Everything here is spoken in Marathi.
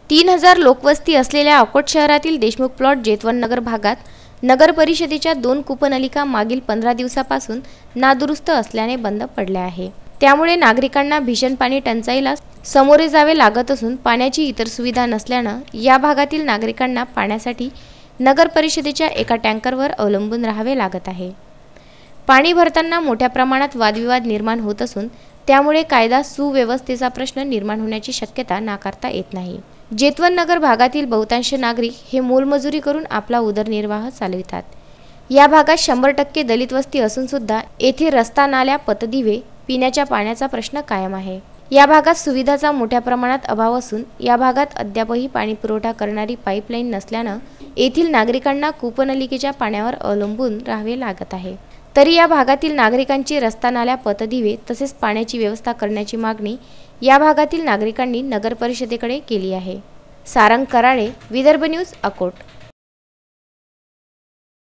3000 लोकवस्ती असलेल्या अकोट शहरातील देशमुख प्लॉट जेतवन नगर भागात नगर परिषदेच्या 2 कूपनलिका मागील 15 दिवसापासून नादुरुस्त असल्याने बंद पडल्या आहे। त्यामुळे नागरिकांना भीषण पाणी टंचाईला सामोरे जावे लागत असून पाण्याची इतर सुविधा नसल्याने या भागातील नागरिकांना पाण्यासाठी नगर परिषदेच्या एका टँकरवर अवलंबून राहावे लागत आहे। पाणी भरताना मोठ्या प्रमाणात वादविवाद निर्माण होत असून त्यामुळे कायदा सुव्यवस्थेचा प्रश्न निर्माण होण्याची शक्यता नाकारता येत नाही। जेतवन नगर भागातील बहुतांश नागरिक हे मोलमजुरी करून आपला उदरनिर्वाह चालवितात। या भागात 100% दलित वस्ती असून सुद्धा येथे रस्ता, नाल्या, पतदिवे, पिण्याच्या पाण्याचा प्रश्न कायम आहे। या भागात सुविधाचा मोठ्या प्रमाणात अभाव असून या भागात अद्यापही पाणी पुरवठा करणारी पाईपलाईन नसल्याने येथील नागरिकांना कूपनलिकेच्या पाण्यावर अवलंबून राहावे लागत आहे। तरी या भागातील नागरिकांची रस्ता, नाल्या, पतदिवे तसेच पाण्याची व्यवस्था करण्याची मागणी या भागातील नागरिकांनी नगर परिषदेकडे केली आहे। सारंग कराळे, विदर्भ न्यूज, अकोट।